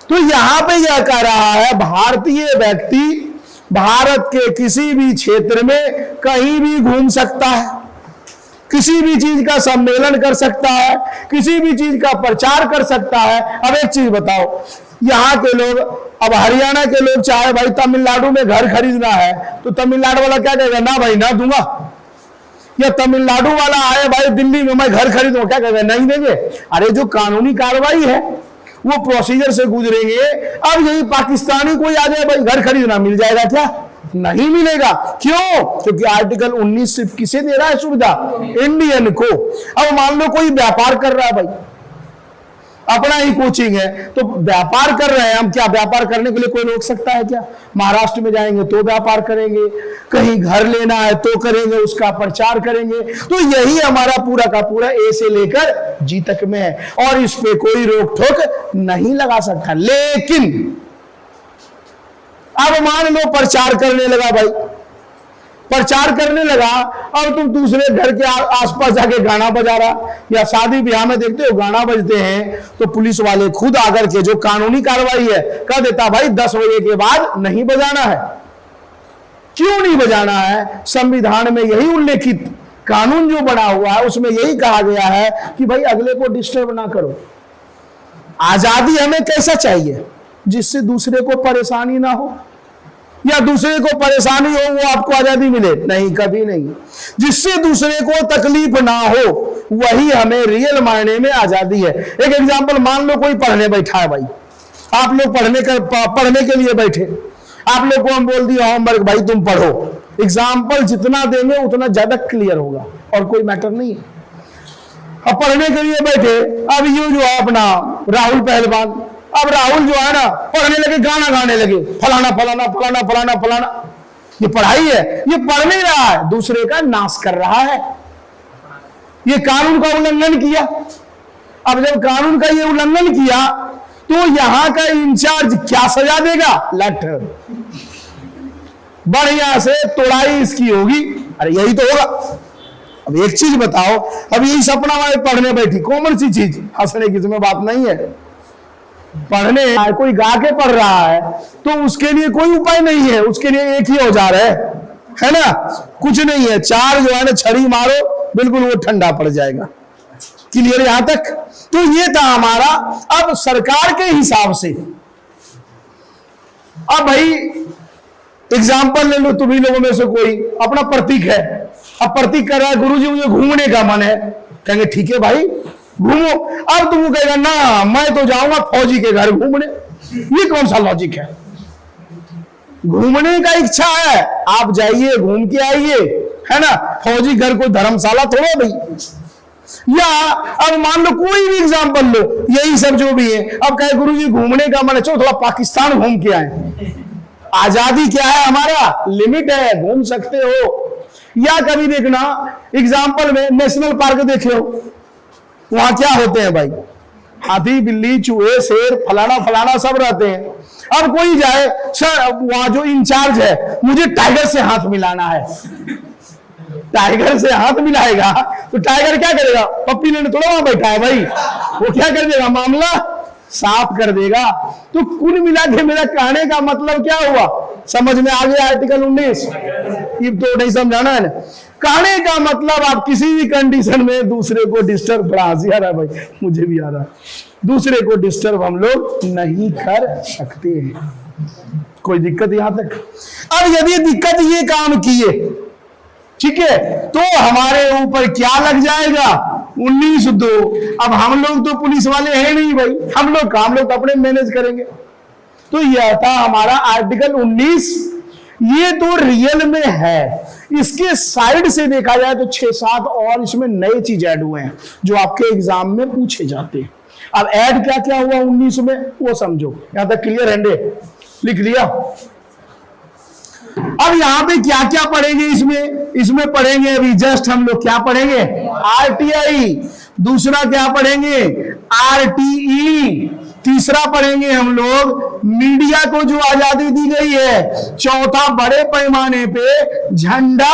तो यहां पे यह कह रहा है, भारतीय व्यक्ति भारत के किसी भी क्षेत्र में कहीं भी घूम सकता है, किसी भी चीज का सम्मेलन कर सकता है, किसी भी चीज का प्रचार कर सकता है। अब एक चीज बताओ, यहाँ के लोग, अब हरियाणा के लोग चाहे भाई तमिलनाडु में घर खरीदना है, तो तमिलनाडु वाला क्या कहेगा, ना भाई ना दूंगा। या तमिलनाडु वाला आए भाई दिल्ली में मैं घर खरीदूंगा, क्या कहेगा, नहीं देंगे। अरे जो कानूनी कार्रवाई है वो प्रोसीजर से गुजरेंगे। अब यही पाकिस्तानी कोई आ जाए भाई घर खरीदना, मिल जाएगा क्या? नहीं मिलेगा। क्यों? क्योंकि आर्टिकल 19 सिर्फ किसे दे रहा है सुविधा, इंडियन को। अब मान लो कोई व्यापार कर रहा है भाई, अपना ही कोचिंग है, तो व्यापार कर रहे हैं हम, क्या व्यापार करने के लिए कोई रोक सकता है क्या? महाराष्ट्र में जाएंगे तो व्यापार करेंगे, कहीं घर लेना है तो करेंगे, उसका प्रचार करेंगे। तो यही हमारा पूरा का पूरा ए से लेकर जी तक में है, और इस पे कोई रोक टोक नहीं लगा सकता। लेकिन अब मान लो प्रचार करने लगा भाई, प्रचार करने लगा, और तुम दूसरे घर के आसपास जाके गाना बजा रहा, या शादी ब्याह में देखते हो गाना बजते हैं, तो पुलिस वाले खुद आकर के जो कानूनी कार्रवाई है कह देता भाई 10 बजे के बाद नहीं बजाना है। क्यों नहीं बजाना है? संविधान में यही उल्लेखित, कानून जो बना हुआ है उसमें यही कहा गया है कि भाई अगले को डिस्टर्ब ना करो। आजादी हमें कैसा चाहिए, जिससे दूसरे को परेशानी ना हो, या दूसरे को परेशानी हो वो आपको आजादी मिले, नहीं, कभी नहीं। जिससे दूसरे को तकलीफ ना हो, वही हमें रियल मायने में आजादी है। एक एग्जांपल, मान लो कोई पढ़ने बैठा है भाई, आप लोग पढ़ने के लिए बैठे, आप लोग को हम बोल दिया होमवर्क भाई तुम पढ़ो। एग्जाम्पल जितना देंगे उतना ज्यादा क्लियर होगा, और कोई मैटर नहीं है। अब पढ़ने के लिए बैठे, अब ये जो है अपना राहुल पहलवान, अब राहुल जो है ना पढ़ने लगे, गाना गाने लगे, फलाना फलाना फलाना फलाना फलाना। ये पढ़ाई है, ये पढ़ नहीं रहा है, दूसरे का नाश कर रहा है, ये कानून का उल्लंघन किया। अब जब कानून का ये उल्लंघन किया, तो यहां का इंचार्ज क्या सजा देगा, लठ, बढ़िया से तोड़ाई इसकी होगी। अरे यही तो होगा। अब एक चीज बताओ, अब यही सपना वाले पढ़ने बैठी, कॉमन सी चीज, हंसने की इसमें बात नहीं है। पढ़ने कोई गा के पढ़ रहा है, तो उसके लिए कोई उपाय नहीं है, उसके लिए एक ही औजार है, है ना, कुछ नहीं है, 4 जो है ना छड़ी मारो बिल्कुल वो ठंडा पड़ जाएगा। क्लियर यहां तक? तो ये था हमारा। अब सरकार के हिसाब से, अब भाई एग्जाम्पल ले लो, तुम्ही लोगों में से कोई अपना प्रतीक है, अब प्रतीक कर रहा है गुरुजी मुझे घूमने का मन है, कहेंगे ठीक है भाई घूमो। अब तुम कहेगा ना मैं तो जाऊंगा फौजी के घर घूमने, ये कौन सा लॉजिक है? घूमने का इच्छा है, आप जाइए घूम के आइए, है ना, फौजी घर कोई धर्मशाला थोड़ा भाई। या अब मान लो कोई भी एग्जाम्पल लो, यही सब जो भी है, अब कहे गुरुजी घूमने का मन है, चलो थोड़ा पाकिस्तान घूम के आए। आजादी क्या है, हमारा लिमिट है, घूम सकते हो। या कभी देखना एग्जाम्पल में नेशनल पार्क देख लो, वहां क्या होते हैं भाई, हाथी बिल्ली चूहे शेर फलाना फलाना सब रहते हैं। अब कोई जाए, सर वहां जो इंचार्ज है मुझे टाइगर से हाथ मिलाना है, टाइगर से हाथ मिलाएगा तो टाइगर क्या करेगा, पप्पी लेने थोड़ा वहां बैठा है भाई, वो क्या कर देगा, मामला साफ कर देगा। तो कुल मिला के मेरा कहने का मतलब क्या हुआ, समझ में आ गया आर्टिकल 19? ये तो नहीं समझाना है ना। कहने का मतलब आप किसी भी कंडीशन में दूसरे को डिस्टर्ब, बड़ा हंसी आ रहा है भाई, मुझे भी आ रहा है, दूसरे को डिस्टर्ब हम लोग नहीं कर सकते हैं। कोई दिक्कत यहां तक? अब यदि दिक्कत ये काम किए, ठीक है, तो हमारे ऊपर क्या लग जाएगा, 19(2). अब हम लोग तो पुलिस वाले हैं नहीं भाई, हम लोग तो अपने मैनेज करेंगे। तो यह था हमारा आर्टिकल 19। ये तो रियल में है, इसके साइड से देखा जाए तो 6-7 और इसमें नए चीज ऐड हुए हैं जो आपके एग्जाम में पूछे जाते हैं। अब ऐड क्या क्या हुआ 19 में वो समझो, यहां तक क्लियर है? लिख लिया? अब यहां पे क्या क्या पढ़ेंगे, इसमें पढ़ेंगे अभी जस्ट हम लोग क्या पढ़ेंगे, आरटीआई। दूसरा क्या पढ़ेंगे, आरटीई। तीसरा पढ़ेंगे हम लोग मीडिया को जो आजादी दी गई है। चौथा बड़े पैमाने पे झंडा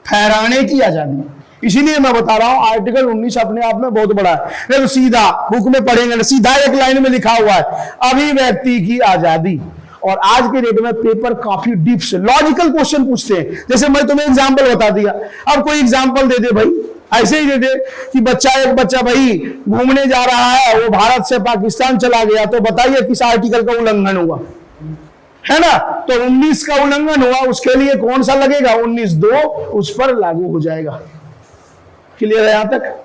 फहराने की आजादी। इसीलिए मैं बता रहा हूं आर्टिकल 19 अपने आप में बहुत बड़ा है। तो सीधा बुक में पढ़ेंगे, सीधा एक लाइन में लिखा हुआ है अभिव्यक्ति की आजादी। और आज के डेट में पेपर काफी डीप से लॉजिकल क्वेश्चन पूछते हैं। जैसे मैं तुम्हें एग्जांपल बता दिया, अब कोई एग्जांपल दे दे भाई, ऐसे ही दे दे कि एक बच्चा भाई घूमने जा रहा है, वो भारत से पाकिस्तान चला गया, तो बताइए किस आर्टिकल का उल्लंघन हुआ, है ना? तो 19 का उल्लंघन हुआ, उसके लिए कौन सा लगेगा, 19(2), उस पर लागू हो जाएगा। क्लियर है यहां तक?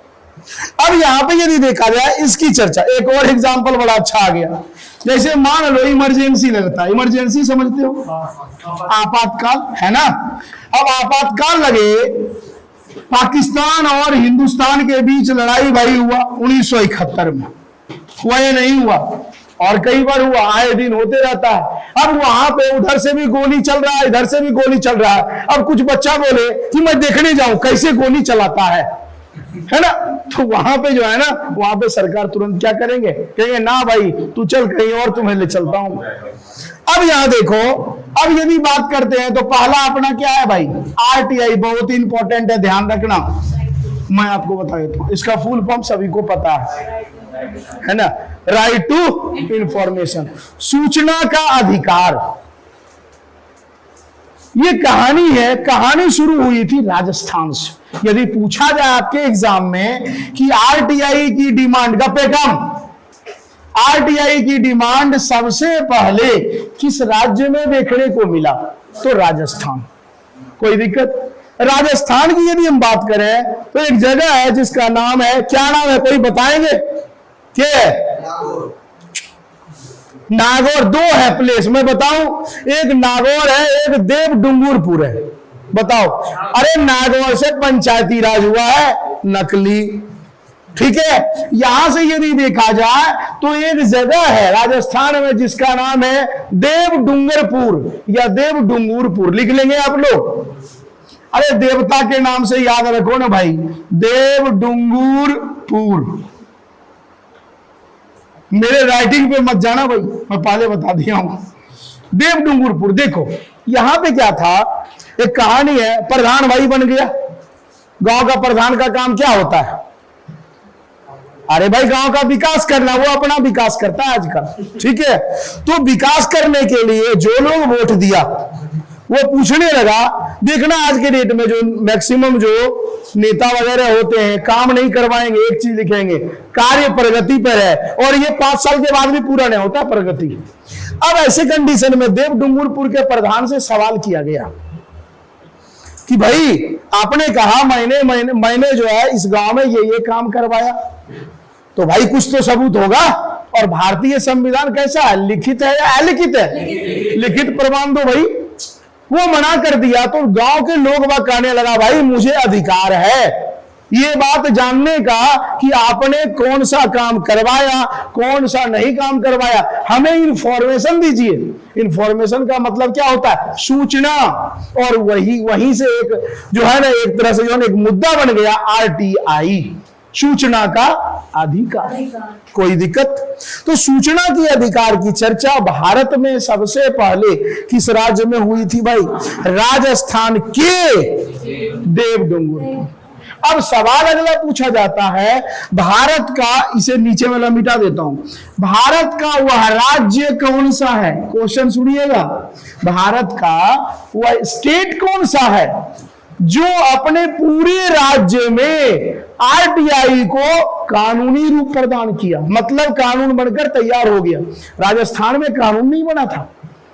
अब यहां पे यदि देखा जाए इसकी चर्चा, एक और एग्जांपल बड़ा अच्छा आ गया। जैसे मान लो इमरजेंसी लगता है, इमरजेंसी समझते हो, आपातकाल, है ना? अब आपातकाल लगे, पाकिस्तान और हिंदुस्तान के बीच लड़ाई भाई हुआ 1971 में, हुआ या नहीं हुआ? और कई बार हुआ, आए दिन होते रहता है। अब वहां पे उधर से भी गोली चल रहा है, इधर से भी गोली चल रहा है। अब कुछ बच्चा बोले कि मैं देखने जाऊं कैसे गोली चलाता है ना? तो वहां पे जो है ना, वहां पे सरकार तुरंत क्या करेंगे, कहेंगे ना भाई तू चल कहीं और, तुम्हें ले चलता हूं। अब यहां देखो, अब यदि बात करते हैं तो पहला अपना क्या है भाई, आरटीआई। बहुत ही इंपॉर्टेंट है, ध्यान रखना। मैं आपको बता देता हूं, इसका फुल फॉर्म सभी को पता है ना, राइट टू इंफॉर्मेशन, सूचना का अधिकार। ये कहानी है, कहानी शुरू हुई थी राजस्थान से। यदि पूछा जाए आपके एग्जाम में कि आरटीआई की डिमांड, गप्पे कम, आरटीआई की डिमांड सबसे पहले किस राज्य में देखने को मिला, तो राजस्थान। कोई दिक्कत? राजस्थान की यदि हम बात करें तो एक जगह है जिसका नाम है, क्या नाम है, कोई बताएंगे? क्या है? नागौर। दो है प्लेस, मैं बताऊं, एक नागौर है, एक देव डूंगरपुर है। बताओ, अरे नागौर से पंचायती राज हुआ है, नकली। ठीक है, यहां से यदि देखा जाए तो एक जगह है राजस्थान में जिसका नाम है देव डूंगरपुर या देव डूंगरपुर, लिख लेंगे आप लोग। अरे देवता के नाम से याद रखो ना भाई, देव डूंगरपुर। मेरे राइटिंग पे मत जाना भाई, मैं पहले बता दिया हूं, देव डूंगरपुर। देखो यहां पे क्या था, एक कहानी है, प्रधान भाई बन गया। गांव का प्रधान का काम क्या होता है, अरे भाई गांव का विकास करना, वो अपना विकास करता है आजकल। ठीक है, तो विकास करने के लिए जो लोग वोट दिया वो पूछने लगा, देखना आज के डेट में जो मैक्सिमम जो नेता वगैरह होते हैं काम नहीं करवाएंगे, एक चीज लिखेंगे कार्य प्रगति पर है, और ये 5 साल के बाद भी पूरा नहीं होता प्रगति। अब ऐसे कंडीशन में देव डूंगरपुर के प्रधान से सवाल किया गया कि भाई आपने कहा मैंने जो है इस गांव में ये काम करवाया, तो भाई कुछ तो सबूत होगा। और भारतीय संविधान कैसा है, लिखित है या अलिखित है? लिखित प्रमाण दो भाई। वो मना कर दिया तो गांव के लोग वह कहने लगा, भाई मुझे अधिकार है ये बात जानने का कि आपने कौन सा काम करवाया, कौन सा नहीं काम करवाया, हमें इंफॉर्मेशन दीजिए। इंफॉर्मेशन का मतलब क्या होता है? सूचना। और वहीं से एक जो है ना, एक तरह से जो है एक मुद्दा बन गया RTI, सूचना का अधिकार। कोई दिक्कत? तो सूचना के अधिकार की चर्चा भारत में सबसे पहले किस राज्य में हुई थी भाई? राजस्थान के देव डूंगरपुर। अब सवाल अगला पूछा जाता है, भारत का, इसे नीचे वाला मिटा देता हूं, भारत का वह राज्य कौन सा है? क्वेश्चन सुनिएगा, भारत का वह स्टेट कौन सा है जो अपने पूरे राज्य में RTI को कानूनी रूप प्रदान किया, मतलब कानून बनकर तैयार हो गया। राजस्थान में कानून नहीं बना था,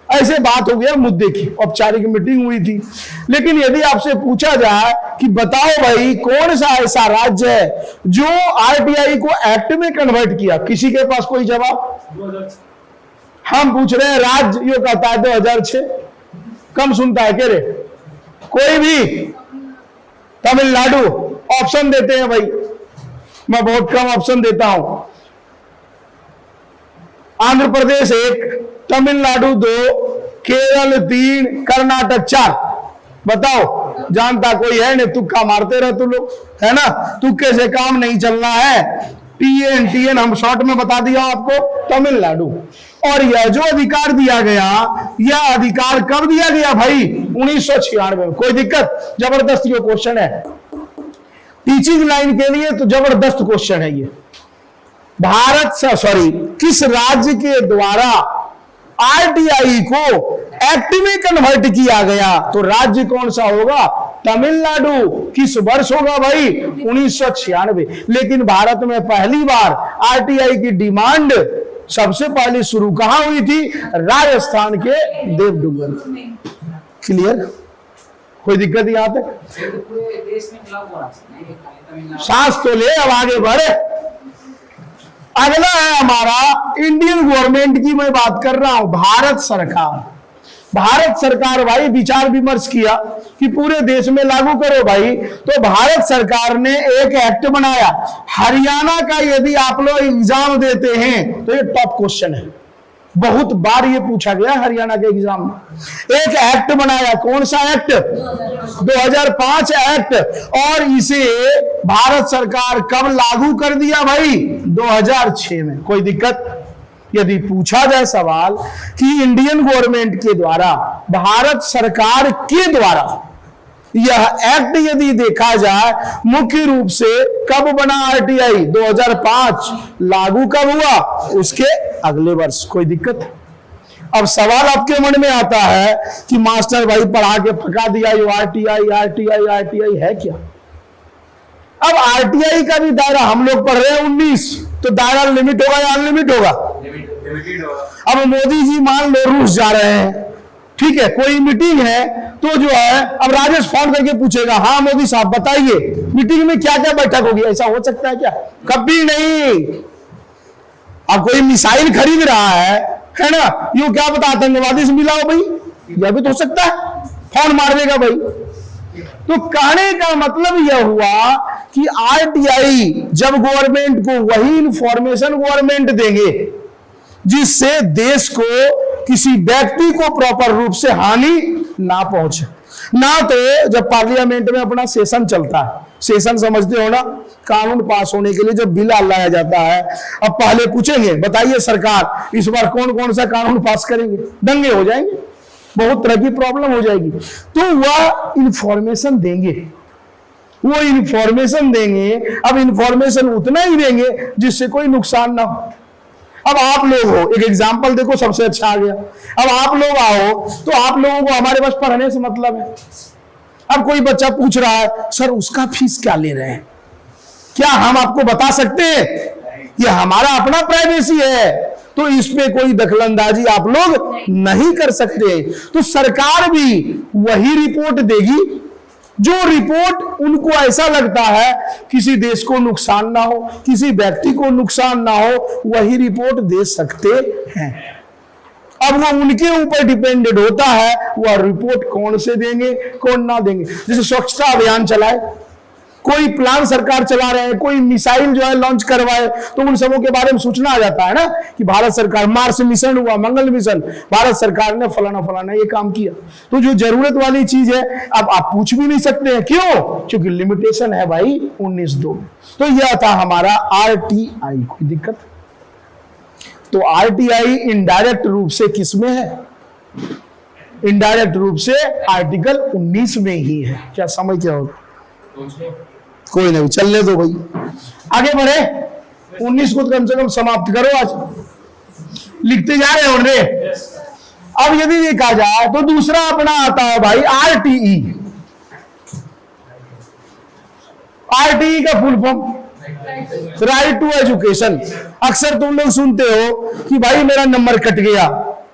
ऐसे बात हो गया मुद्दे की, औपचारिक मीटिंग हुई थी। लेकिन यदि आपसे पूछा जाए कि बताओ भाई कौन सा ऐसा राज्य है जो RTI को एक्ट में कन्वर्ट किया, किसी के पास कोई जवाब? हम पूछ रहे हैं राज्य, यो कहता है 2006, कम सुनता है कह रहे कोई भी? तमिलनाडु। ऑप्शन देते हैं भाई, मैं बहुत कम ऑप्शन देता हूं। आंध्र प्रदेश 1, तमिलनाडु 2, केरल 3, कर्नाटक 4। बताओ, जानता कोई है? नहीं, तुक्का मारते रहे तुम लोग, है ना? तुक्के से काम नहीं चलना है। TN हम शॉर्ट में बता दिया आपको, तमिलनाडु। और यह जो अधिकार दिया गया, यह अधिकार कब दिया गया भाई? 1996 में। कोई दिक्कत? जबरदस्त ये क्वेश्चन है, टीचिंग लाइन के लिए तो जबरदस्त क्वेश्चन है ये। किस राज्य के द्वारा RTI को एक्ट में कन्वर्ट किया गया? तो राज्य कौन सा होगा? तमिलनाडु। किस वर्ष होगा भाई? 1996। लेकिन भारत में पहली बार RTI की डिमांड सबसे पहले शुरू कहां हुई थी? राजस्थान के देव डूंगरपुर। क्लियर? कोई दिक्कत यहां तक? सांस तो ले, अब आगे बढ़े। अगला है हमारा इंडियन गवर्नमेंट की मैं बात कर रहा हूं, भारत सरकार। भारत सरकार भाई विचार विमर्श किया कि पूरे देश में लागू करो भाई, तो भारत सरकार ने एक एक्ट बनाया। हरियाणा का यदि आप लोग एग्जाम देते हैं तो ये टॉप क्वेश्चन है, बहुत बार ये पूछा गया हरियाणा के एग्जाम में। एक एक्ट बनाया, कौन सा एक्ट? 2005 एक्ट। और इसे भारत सरकार कब लागू कर दिया भाई? 2006 में। कोई दिक्कत? यदि पूछा जाए सवाल कि इंडियन गवर्नमेंट के द्वारा, भारत सरकार के द्वारा यह एक्ट यदि देखा जाए मुख्य रूप से कब बना RTI? 2005। लागू कब हुआ? उसके अगले वर्ष। कोई दिक्कत? अब सवाल आपके मन में आता है कि मास्टर भाई पढ़ा के पका दिया, ये RTI है क्या? अब RTI का भी दायरा हम लोग पढ़ रहे हैं 19, तो दायरा लिमिट होगा या अनलिमिट होगा? अब मोदी जी मान लो रूस जा रहे हैं, ठीक है, कोई मीटिंग है तो जो है अब राजेश फोन करके पूछेगा, हाँ मोदी साहब बताइए मीटिंग में क्या क्या बैठक होगी? ऐसा हो सकता है क्या? कभी नहीं। अब कोई मिसाइल खरीद रहा है ना, यूं क्या पता आतंकवादी से मिला हो भाई, यह भी तो हो सकता है, फोन मार देगा भाई। तो कहने का मतलब यह हुआ कि RTI जब गवर्नमेंट को वही इंफॉर्मेशन गवर्नमेंट देंगे जिससे देश को, किसी व्यक्ति को प्रॉपर रूप से हानि ना पहुंचे। ना तो जब पार्लियामेंट में अपना सेशन चलता है, सेशन समझते हो ना, कानून पास होने के लिए जब बिल लाया जाता है, अब पहले पूछेंगे बताइए सरकार इस बार कौन कौन सा कानून पास करेंगे, दंगे हो जाएंगे, बहुत तरह की प्रॉब्लम हो जाएगी। तो वह इंफॉर्मेशन देंगे, वो इंफॉर्मेशन देंगे। अब इंफॉर्मेशन उतना ही देंगे जिससे कोई नुकसान ना हो। अब आप लोग हो, एक एग्जाम्पल देखो सबसे अच्छा आ गया। अब आप लोग आओ तो आप लोगों को हमारे पास पढ़ने से मतलब है। अब कोई बच्चा पूछ रहा है सर उसका फीस क्या ले रहे हैं, क्या हम आपको बता सकते हैं? ये हमारा अपना प्राइवेसी है, तो इस पे कोई दखलंदाजी आप लोग नहीं कर सकते। तो सरकार भी वही रिपोर्ट देगी जो रिपोर्ट उनको ऐसा लगता है किसी देश को नुकसान ना हो, किसी व्यक्ति को नुकसान ना हो, वही रिपोर्ट दे सकते हैं। अब वो उनके ऊपर डिपेंडेड होता है वह रिपोर्ट कौन से देंगे कौन ना देंगे। जैसे स्वच्छता अभियान चलाए, कोई प्लान सरकार चला रहे हैं, कोई मिसाइल जो है लॉन्च करवाए, तो उन सबों के बारे में सूचना आ जाता है ना कि भारत सरकार, मार्स मिशन हुआ, मंगल मिशन, भारत सरकार ने फलाना फलाना ये काम किया। तो जो जरूरत वाली चीज है अब आप पूछ भी नहीं सकते हैं, क्यों? क्योंकि लिमिटेशन है भाई 19(2). तो यह था हमारा आरटीआई। कोई दिक्कत? तो आरटीआई इनडायरेक्ट रूप से किसमें है? इनडायरेक्ट रूप से आर्टिकल 19 में ही है। क्या समझ क्या होगा? कोई नहीं, चलने दो भाई, आगे बढ़े। 19 को कम से कम समाप्त करो, आज लिखते जा रहे हो रे। अब यदि देखा जाए तो दूसरा अपना आता है भाई आरटीई। आरटीई का full form right to education. अक्सर तुम लोग सुनते हो कि भाई मेरा नंबर कट गया,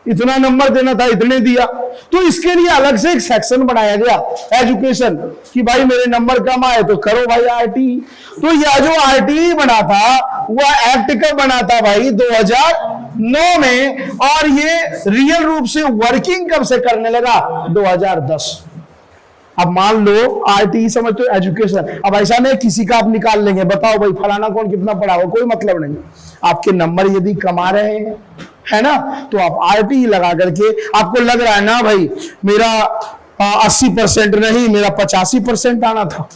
इतना नंबर देना था इतने दिया, तो इसके लिए अलग से एक सेक्शन बनाया गया एजुकेशन कि भाई मेरे नंबर कम आए तो करो भाई आरटीई। तो यह जो आरटीई बना था वह एक्ट कब बना था भाई? 2009 में। और ये रियल रूप से वर्किंग कब से करने लगा? 2010। अब मान लो आरटीई समझते हो एजुकेशन, अब ऐसा नहीं किसी का आप निकाल लेंगे, बताओ भाई फलाना कौन कितना पढ़ा हो, कोई मतलब नहीं। आपके नंबर यदि कमा रहे हैं है ना, तो आप आरटीई लगा करके, आपको लग रहा है ना भाई मेरा 80% नहीं मेरा 85% आना था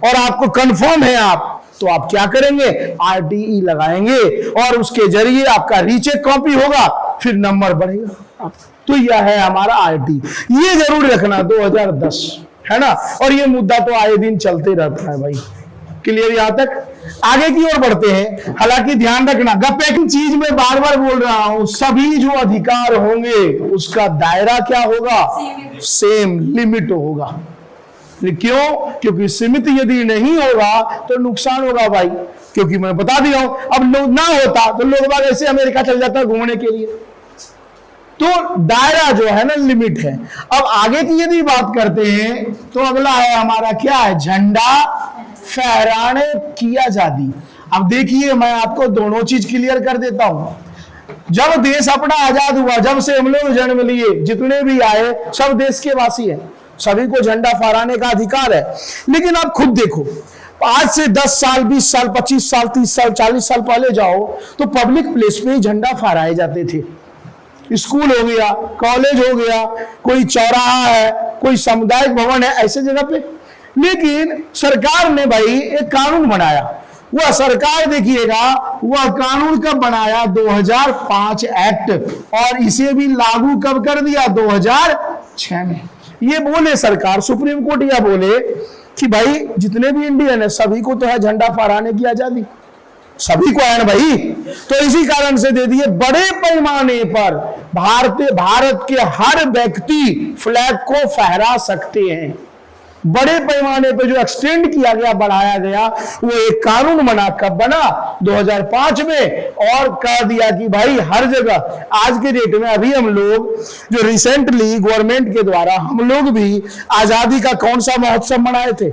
और आपको कंफर्म है आप, तो आप क्या करेंगे? आरटीई लगाएंगे और उसके जरिए आपका रीचेक कॉपी होगा, फिर नंबर बढ़ेगा। तो यह है हमारा आरटीई। ये जरूर रखना 2010 है ना, और ये मुद्दा तो आए दिन चलते रहता है भाई। क्लियर? यहां तक आगे की ओर बढ़ते हैं। हालांकि ध्यान रखना, गप चीज में बार बार बोल रहा हूं, सभी जो अधिकार होंगे उसका दायरा क्या होगा? सेम लिमिट होगा। क्यों? क्योंकि सीमित यदि नहीं होगा तो नुकसान होगा भाई। क्योंकि मैं बता दिया हूं, अब लोग ना होता तो लोग बाग ऐसे अमेरिका चल जाता घूमने के लिए। तो दायरा जो है ना लिमिट है। अब आगे की यदि बात करते हैं तो अगला है हमारा क्या है? झंडा फहराने की आजादी। अब देखिए मैं आपको दोनों चीज क्लियर कर देता हूं। जब देश अपना आजाद हुआ, जब से हम लोग जन्म लिए, जितने भी आए सब देश के वासी हैं, सभी को झंडा फहराने का अधिकार है। लेकिन आप खुद देखो, आज से 10 साल 20 साल 25 साल 30 साल 40 साल पहले जाओ तो पब्लिक प्लेस पे झंडा फहराए जाते थे। स्कूल हो गया, कॉलेज हो गया, कोई चौराहा है, कोई सामुदायिक भवन है, ऐसे जगह पे। लेकिन सरकार ने भाई एक कानून बनाया। वह सरकार देखिएगा वह कानून कब बनाया? 2005 एक्ट, और इसे भी लागू कब कर दिया? 2006 में। ये बोले सरकार, सुप्रीम कोर्ट यह बोले कि भाई जितने भी इंडियन है सभी को तो है झंडा फहराने की आजादी, सभी को है ना भाई। तो इसी कारण से दे दिए बड़े पैमाने पर भारत के हर व्यक्ति फ्लैग को फहरा सकते हैं। बड़े पैमाने पर जो एक्सटेंड किया गया, बढ़ाया गया, वो एक कानून बना, कब बना? 2005 में, और कह दिया कि भाई हर जगह। आज के डेट में अभी हम लोग जो रिसेंटली गवर्नमेंट के द्वारा हम लोग भी आजादी का कौन सा महोत्सव मनाए थे?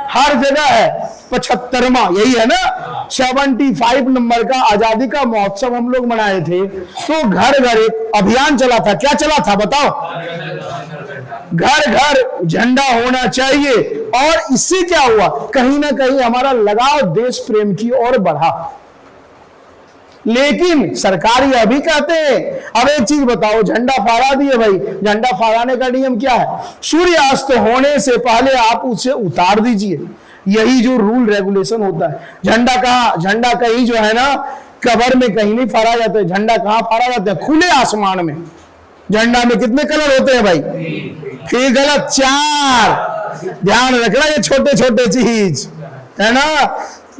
हर जगह है 75वां, यही है ना, 75 नंबर का आजादी का महोत्सव हम लोग मनाए थे। तो घर घर एक अभियान चला था। क्या चला था बताओ? घर घर झंडा होना चाहिए। और इससे क्या हुआ? कहीं ना कहीं हमारा लगाव देश प्रेम की ओर बढ़ा। लेकिन सरकार यह भी कहते हैं, अब एक चीज बताओ, झंडा फहरा दिए भाई, झंडा फहराने का नियम क्या है? सूर्यास्त होने से पहले आप उसे उतार दीजिए। यही जो रूल रेगुलेशन होता है। झंडा कहीं जो है ना कवर में कहीं नहीं फहरा जाता है। झंडा कहां फहरा जाता है? खुले आसमान में। झंडा में कितने कलर होते हैं भाई? ठीक, गलत, 4। ध्यान रखना, ये छोटे छोटे चीज है ना।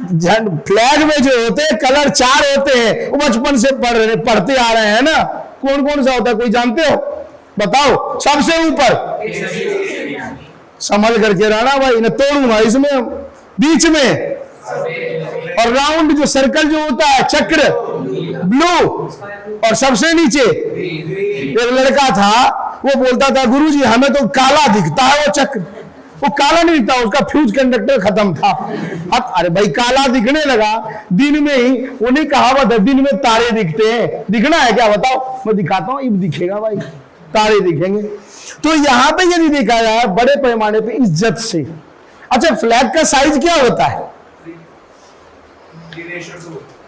फ्लैग में जो होते हैं कलर 4 होते हैं, वो बचपन से पढ़ते आ रहे हैं ना। कौन कौन सा होता है, कोई जानते हो? बताओ। सबसे ऊपर, संभल करके रहना भाई, न तोड़ूंगा इसमें, बीच में, और राउंड जो सर्कल जो होता है, चक्र, ब्लू, और सबसे नीचे। एक लड़का था, वो बोलता था गुरुजी हमें तो काला दिखता है वो चक्र। वो काला नहीं दिखता, उसका फ्यूज कंडक्टर खत्म था। अब अरे भाई काला दिखने लगा दिन में ही, वो नहीं कहावत है दिन में तारे दिखते हैं, दिखना है क्या बताओ? मैं दिखाता हूं, अब दिखेगा भाई, तारे दिखेंगे। तो यहां पे यदि देखा जाए बड़े पैमाने पे इज्जत से। अच्छा, फ्लैग का साइज क्या होता है?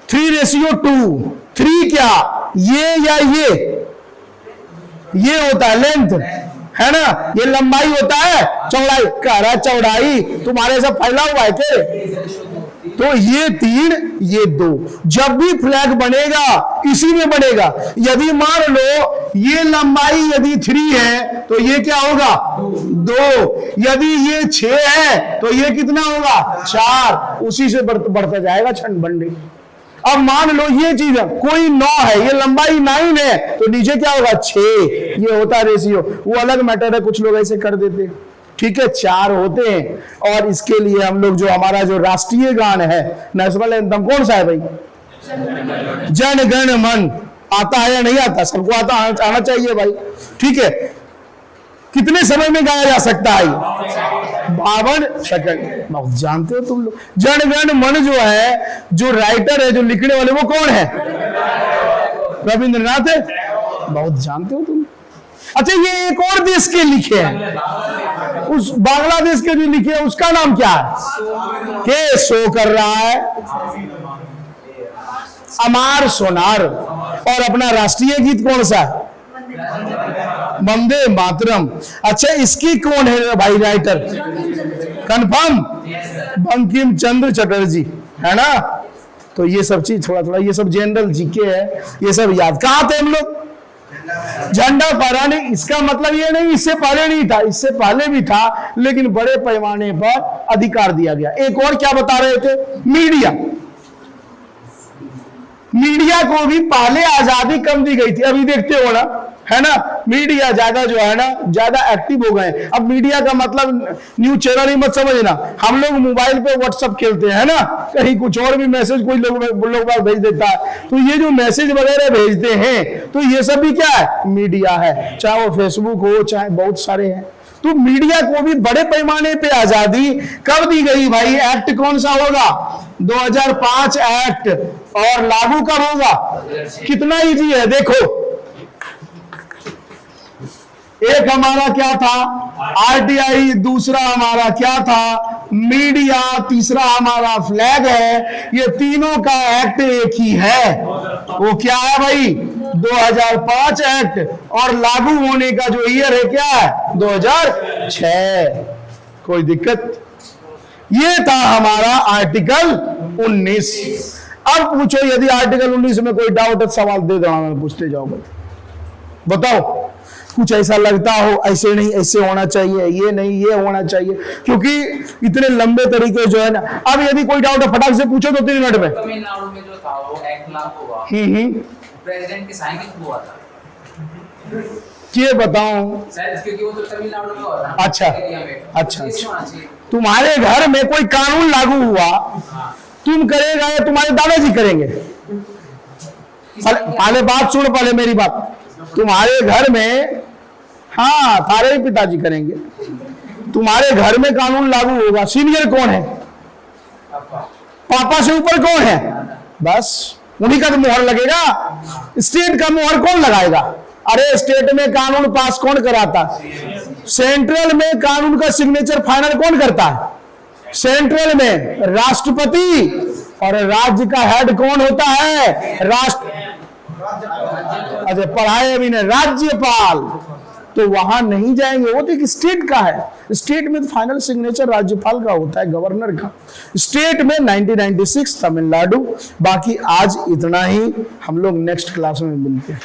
3:2। 3 क्या, ये या ये होता है लेंथ, है ना? ये लंबाई होता है, चौड़ाई कह रहा, चौड़ाई तुम्हारे से फैला हुआ है क्या? तो ये 3, ये 2। जब भी फ्लैग बनेगा इसी में बनेगा। यदि मान लो ये लंबाई यदि 3 है तो ये क्या होगा? 2। यदि ये 6 है तो ये कितना होगा? 4। उसी से बढ़ता जाएगा छंड बंडी। अब मान लो ये चीज है, कोई 9 है, ये लंबाई 9 है, तो नीचे क्या होगा? 6। ये होता है रेशियो, वो अलग मैटर है, कुछ लोग ऐसे कर देते हैं। ठीक है, 4 होते हैं। और इसके लिए हम लोग जो हमारा जो राष्ट्रीय गान है, नेशनल एंथम, कौन सा है भाई? जन गण मन। आता है या नहीं आता? सबको आना चाहिए भाई। ठीक है, कितने समय में गाया जा सकता है? 52 सेकंड। जानते हो तुम लोग जन गण मन जो है, जो राइटर है, जो लिखने वाले, वो कौन है? रविंद्रनाथ है। बहुत जानते हो तुम। अच्छा, ये एक और देश के लिखे हैं, उस बांग्लादेश के जो लिखे हैं उसका नाम क्या है? के शो कर रहा है, अमार सोनार। और अपना राष्ट्रीय गीत कौन सा है? वंदे मातरम। अच्छा, इसकी कौन है भाई राइटर? कंफर्म? बंकिम चंद्र चटर्जी, है ना? तो ये सब चीज थोड़ा थोड़ा, ये सब जनरल जीके है, ये सब याद। कहाँ थे हम लोग? झंडा फहराने। इसका मतलब ये नहीं इससे पहले नहीं था, इससे पहले भी था, लेकिन बड़े पैमाने पर अधिकार दिया गया। एक और क्या बता रहे थे? मीडिया। मीडिया को भी पहले आजादी कम दी गई थी, अभी देखते हो ना, है ना? मीडिया ज्यादा जो है ना, ज्यादा एक्टिव हो गए। अब मीडिया का मतलब न्यूज चैनल ही मत समझना। हम लोग मोबाइल पे व्हाट्सएप खेलते हैं ना, कहीं कुछ और भी मैसेज कोई लोग भेज देता है, तो ये जो मैसेज वगैरह भेजते हैं, तो ये सब भी क्या है? मीडिया है। चाहे वो फेसबुक हो, चाहे बहुत सारे हैं। तो मीडिया को भी बड़े पैमाने पे आजादी कब दी गई भाई? एक्ट कौन सा होगा? 2005 एक्ट। और लागू कब होगा? कितना इजी है देखो। एक हमारा क्या था? आरटीआई, दूसरा हमारा क्या था? मीडिया, तीसरा हमारा फ्लैग है। ये तीनों का एक्ट एक ही है। वो क्या है भाई? 2005 एक्ट। और लागू होने का जो ईयर है क्या है? 2006। कोई दिक्कत? ये था हमारा आर्टिकल 19। अब पूछो, यदि आर्टिकल 19 में कोई डाउट है, सवाल दे दो, मैं पूछते जाओ। बताओ, कुछ ऐसा लगता हो ऐसे नहीं, ऐसे होना चाहिए, ये नहीं, ये होना चाहिए, क्योंकि इतने लंबे तरीके जो है ना। अब यदि कोई डाउट है फटाक से पूछो 2-3 मिनट में। तमिलनाडु में जो था वो एक्ट लागू हुआ, प्रेसिडेंट की साइन किसको हुआ था? ये बताऊं शायद, क्योंकि वो तो तमिलनाडु में हुआ था। अच्छा अच्छा। अच्छा, तुम्हारे घर में कोई कानून लागू हुआ, तुम करेगा या तुम्हारे दादाजी करेंगे? पहले बात सुन, पहले मेरी बात। तुम्हारे घर में, हाँ, थारे पिताजी करेंगे। तुम्हारे घर में कानून लागू होगा, सीनियर कौन है? पापा से ऊपर कौन है? बस उन्हीं का तो मोहर लगेगा। स्टेट का मोहर कौन लगाएगा? अरे स्टेट में कानून पास कौन कराता? सेंट्रल में कानून का सिग्नेचर फाइनल कौन करता है? सेंट्रल में राष्ट्रपति। और राज्य का हेड कौन होता है? अच्छा, पढ़ाए अभी ने, राज्यपाल। तो वहां नहीं जाएंगे, वो तो एक स्टेट का है। स्टेट में तो फाइनल सिग्नेचर राज्यपाल का होता है, गवर्नर का। स्टेट में 1996 तमिलनाडु। बाकी आज इतना ही, हम लोग नेक्स्ट क्लास में मिलते हैं।